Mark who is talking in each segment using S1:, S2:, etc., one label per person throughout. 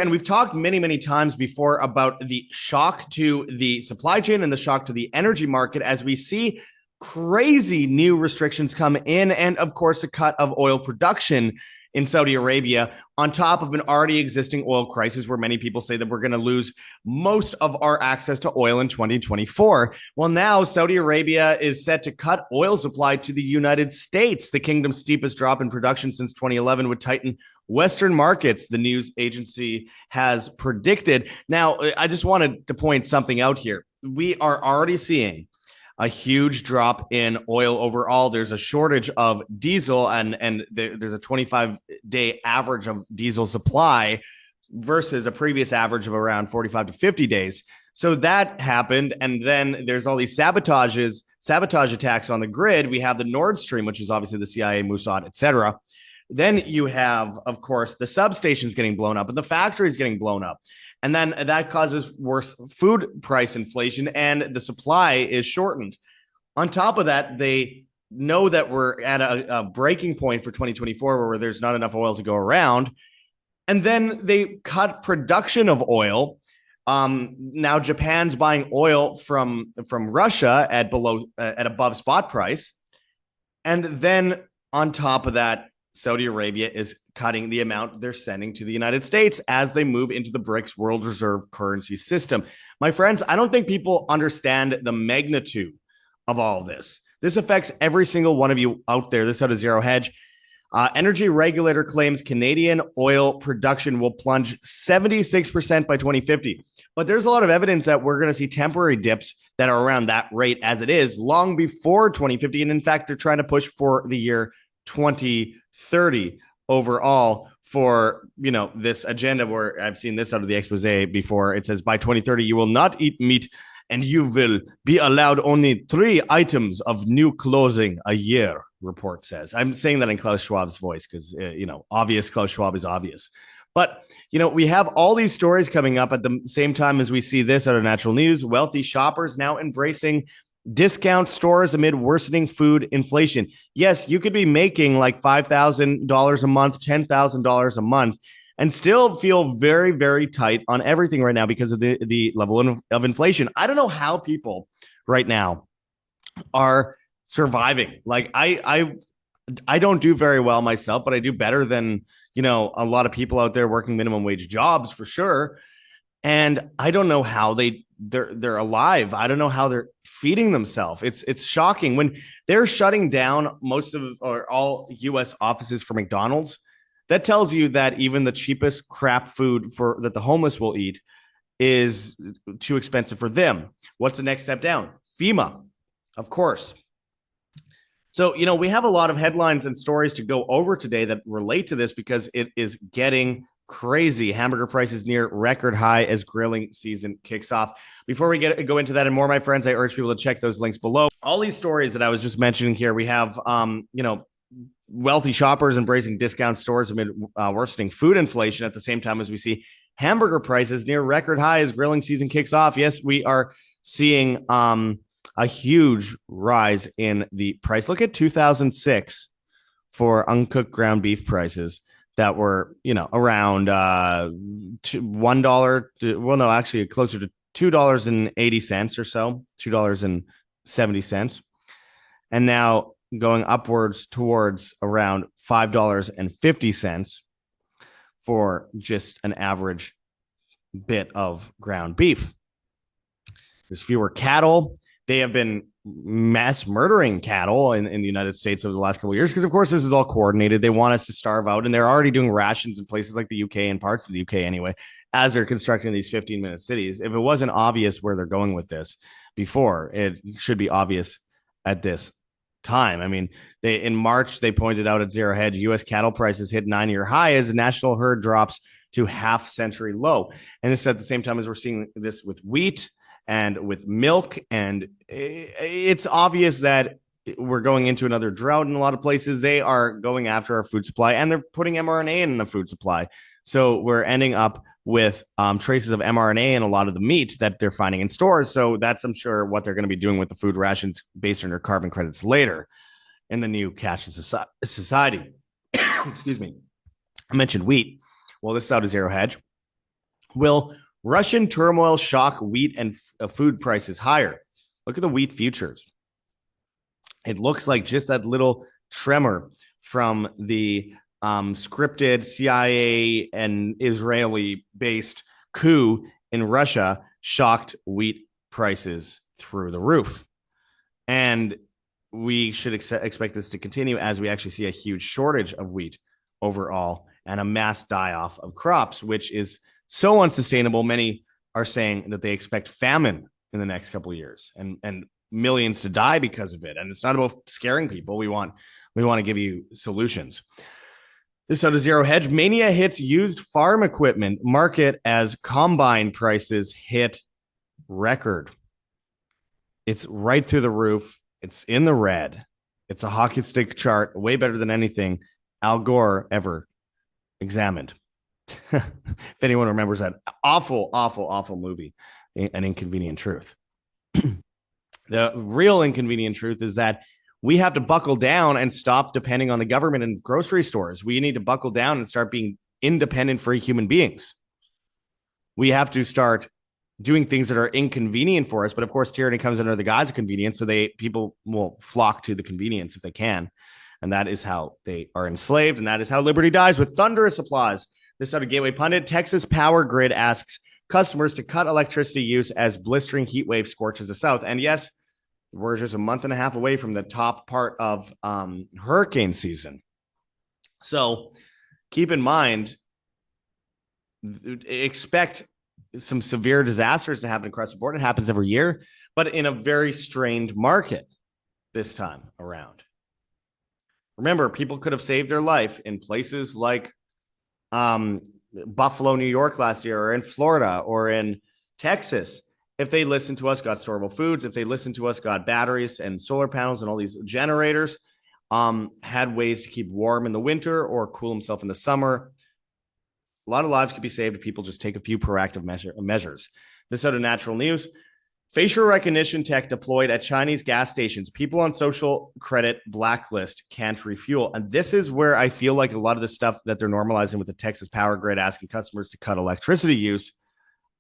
S1: And we've talked many times before about the shock to the supply chain and the shock to the energy market as we see crazy new restrictions come in, and of course, a cut of oil production in Saudi Arabia, on top of an already existing oil crisis where many people say that we're going to lose most of our access to oil in 2024. Well, now Saudi Arabia is set to cut oil supply to the United States. The kingdom's steepest drop in production since 2011 would tighten Western markets, the news agency has predicted. Now, I just wanted to point something out here. We are already seeing a huge drop in oil overall. There's a shortage of diesel, and there's a 25-day average of diesel supply versus a previous average of around 45 to 50 days. So that happened, and then there's all these sabotage attacks on the grid. We have the Nord Stream, which is obviously the CIA, Mossad, etc. Then you have, of course, the substations getting blown up and the factories getting blown up. And then that causes worse food price inflation, and the supply is shortened. On top of that, they know that we're at a breaking point for 2024 where there's not enough oil to go around. And then they cut production of oil. Now Japan's buying oil from Russia at above spot price. And then on top of that, Saudi Arabia is cutting the amount they're sending to the United States as they move into the BRICS world reserve currency system. My friends, I don't think people understand the magnitude of all of this. This affects every single one of you out there. This out of Zero Hedge. Energy regulator claims Canadian oil production will plunge 76% by 2050. But there's a lot of evidence that we're going to see temporary dips that are around that rate as it is long before 2050. And in fact, they're trying to push for the year 2030 overall for, this agenda, where I've seen this out of the expose before. It says by 2030, you will not eat meat and you will be allowed only 3 items of new clothing a year, report says. I'm saying that in Klaus Schwab's voice because, obvious Klaus Schwab is obvious. But, we have all these stories coming up at the same time as we see this out of Natural News. Wealthy shoppers now embracing discount stores amid worsening food inflation. Yes, you could be making like $5,000 a month, $10,000 a month, and still feel very, very tight on everything right now because of the level of inflation. I don't know how people right now are surviving. Like I don't do very well myself, but I do better than, a lot of people out there working minimum wage jobs for sure. And I don't know how they're alive. I don't know how they're feeding themselves. It's shocking when they're shutting down most of or all U.S. offices for McDonald's. That tells you that even the cheapest crap food that the homeless will eat is too expensive for them. What's the next step down? FEMA, of course. So, we have a lot of headlines and stories to go over today that relate to this because it is getting crazy. Hamburger prices near record high as grilling season kicks off. Before we go into that and more, my friends, I urge people to check those links below. All these stories that I was just mentioning here, we have, wealthy shoppers embracing discount stores amid worsening food inflation at the same time as we see hamburger prices near record high as grilling season kicks off. Yes, we are seeing a huge rise in the price. Look at 2006 for uncooked ground beef prices that were, around $1. Actually closer to $2.80 or so, $2.70. And now going upwards towards around $5.50 for just an average bit of ground beef. There's fewer cattle. They have been mass murdering cattle in the United States over the last couple of years because, of course, this is all coordinated. They want us to starve out, and they're already doing rations in places like the UK and parts of the UK anyway, as they're constructing these 15-minute cities. If it wasn't obvious where they're going with this before, it should be obvious at this time. I mean, in March, they pointed out at Zero Hedge, U.S. cattle prices hit 9-year high as the national herd drops to half-century low. And this is at the same time as we're seeing this with wheat and with milk. And it's obvious that we're going into another drought in a lot of places. They are going after our food supply, and they're putting mRNA in the food supply. So we're ending up with traces of mRNA in a lot of the meat that they're finding in stores. So that's, I'm sure, what they're going to be doing with the food rations based on their carbon credits later in the new cashless society. Excuse me. I mentioned wheat. Well, this is out of Zero Hedge. Will Russian turmoil shock wheat and food prices higher? Look at the wheat futures. It looks like just that little tremor from the scripted CIA and Israeli based coup in Russia shocked wheat prices through the roof. And we should expect this to continue as we actually see a huge shortage of wheat overall and a mass die off of crops, which is so unsustainable. Many are saying that they expect famine in the next couple of years and millions to die because of it. And it's not about scaring people. We want to give you solutions. This out of zero hedge mania hits used farm equipment market as combine prices hit record. It's right through the roof. It's in the red. It's a hockey stick chart, way better than anything Al Gore ever examined. If anyone remembers that awful movie, An Inconvenient Truth. The real inconvenient truth is that we have to buckle down and stop depending on the government and grocery stores. We need to buckle down and start being independent free human beings. We have to start doing things that are inconvenient for us. But of course, tyranny comes under the guise of convenience. So people will flock to the convenience if they can. And that is how they are enslaved. And that is how liberty dies, with thunderous applause. This out of Gateway Pundit. Texas Power Grid asks customers to cut electricity use as blistering heat wave scorches the South. And yes, we're just a month and a half away from the top part of hurricane season. So keep in mind, expect some severe disasters to happen across the board. It happens every year, but in a very strange market this time around. Remember, people could have saved their life in places like Buffalo, New York last year, or in Florida, or in Texas, if they listened to us, got storable foods, if they listened to us, got batteries and solar panels and all these generators, had ways to keep warm in the winter or cool himself in the summer. A lot of lives could be saved if people just take a few proactive measures. This out of Natural News. Facial recognition tech deployed at Chinese gas stations. People on social credit blacklist can't refuel. And this is where I feel like a lot of the stuff that they're normalizing with the Texas Power Grid asking customers to cut electricity use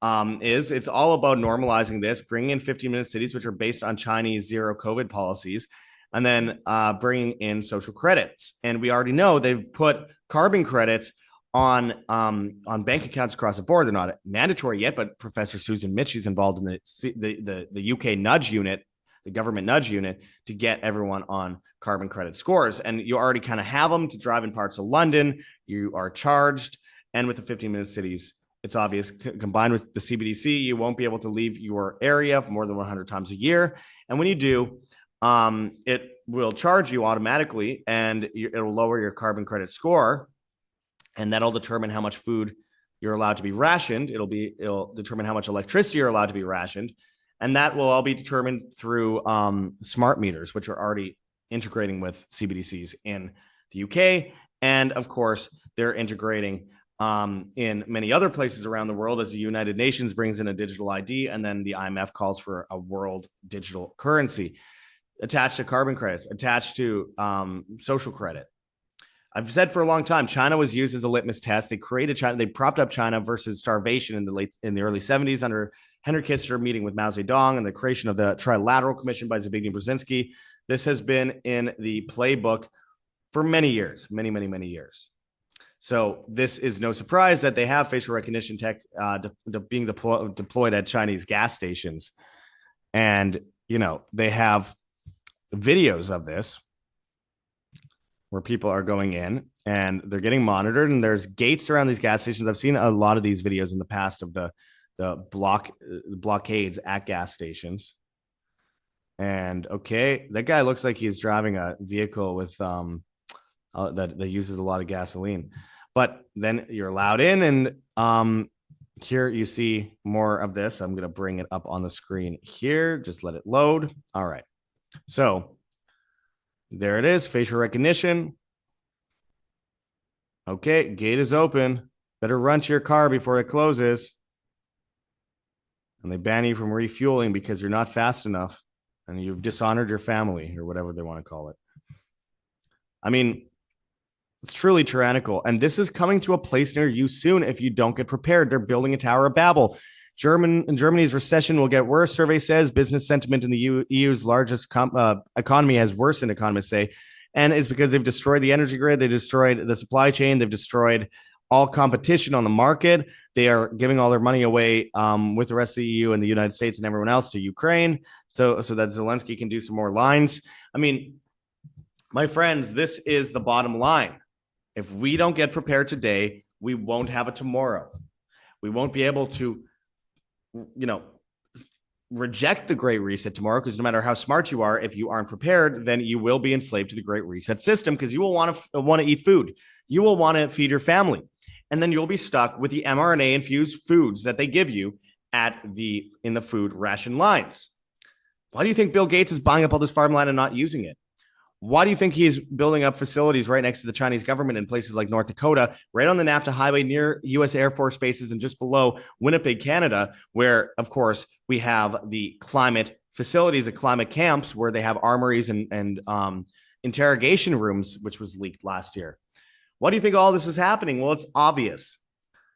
S1: it's all about normalizing this, bringing in 15-minute cities, which are based on Chinese zero COVID policies, and then bringing in social credits. And we already know they've put carbon credits on bank accounts across the board. They're not mandatory yet, but Professor Susan Mitchell's involved in the UK nudge unit, the government nudge unit, to get everyone on carbon credit scores. And you already kind of have them to drive in parts of London. You are charged. And with the 15-minute cities, it's obvious, combined with the CBDC, you won't be able to leave your area more than 100 times a year. And when you do, it will charge you automatically, and it'll lower your carbon credit score. And that'll determine how much food you're allowed to be rationed. It'll determine how much electricity you're allowed to be rationed. And that will all be determined through smart meters, which are already integrating with CBDCs in the UK. And of course, they're integrating in many other places around the world as the United Nations brings in a digital ID, and then the IMF calls for a world digital currency attached to carbon credits, attached to social credit. I've said for a long time, China was used as a litmus test. They created China. They propped up China versus starvation in the early 70s under Henry Kissinger meeting with Mao Zedong and the creation of the Trilateral Commission by Zbigniew Brzezinski. This has been in the playbook for many years, many years. So this is no surprise that they have facial recognition tech being deployed at Chinese gas stations. And, they have videos of this where people are going in and they're getting monitored, and there's gates around these gas stations. I've seen a lot of these videos in the past of the blockades at gas stations. And okay, that guy looks like he's driving a vehicle with that uses a lot of gasoline. But then you're allowed in, and here you see more of this. I'm going to bring it up on the screen here. Just let it load. All right. So there it is, facial recognition. Okay, gate is open. Better run to your car before it closes. And they ban you from refueling because you're not fast enough and you've dishonored your family, or whatever they want to call it. I mean, It's truly tyrannical. And this is coming to a place near you soon if you don't get prepared. They're building a Tower of Babel. Germany's recession will get worse. Survey says business sentiment in the EU's largest economy has worsened, economists say. And it's because they've destroyed the energy grid. They destroyed the supply chain. They've destroyed all competition on the market. They are giving all their money away with the rest of the EU and the United States and everyone else to Ukraine so that Zelensky can do some more lines. I mean, my friends, this is the bottom line. If we don't get prepared today, we won't have a tomorrow. We won't be able to, reject the Great Reset tomorrow, because no matter how smart you are, if you aren't prepared, then you will be enslaved to the Great Reset system, because you will want to eat food. You will want to feed your family. And then you'll be stuck with the mRNA infused foods that they give you in the food ration lines. Why do you think Bill Gates is buying up all this farmland and not using it? Why do you think he's building up facilities right next to the Chinese government in places like North Dakota, right on the NAFTA highway near U.S. Air Force bases and just below Winnipeg, Canada, where, of course, we have the climate facilities, the climate camps where they have armories and interrogation rooms, which was leaked last year? Why do you think all this is happening? Well, it's obvious.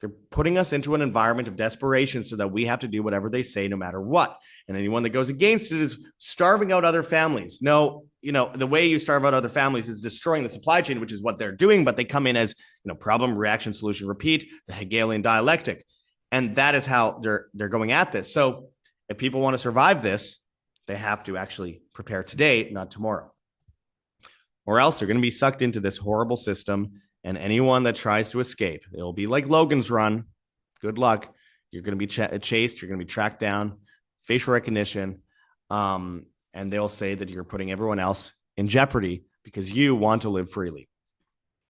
S1: They're putting us into an environment of desperation so that we have to do whatever they say, no matter what. And anyone that goes against it is starving out other families. No, the way you starve out other families is destroying the supply chain, which is what they're doing. But they come in as, problem, reaction, solution, repeat, the Hegelian dialectic. And that is how they're going at this. So if people want to survive this, they have to actually prepare today, not tomorrow. Or else they're going to be sucked into this horrible system. And anyone that tries to escape, it'll be like Logan's Run. Good luck. You're going to be chased. You're going to be tracked down, facial recognition. And they'll say that you're putting everyone else in jeopardy because you want to live freely.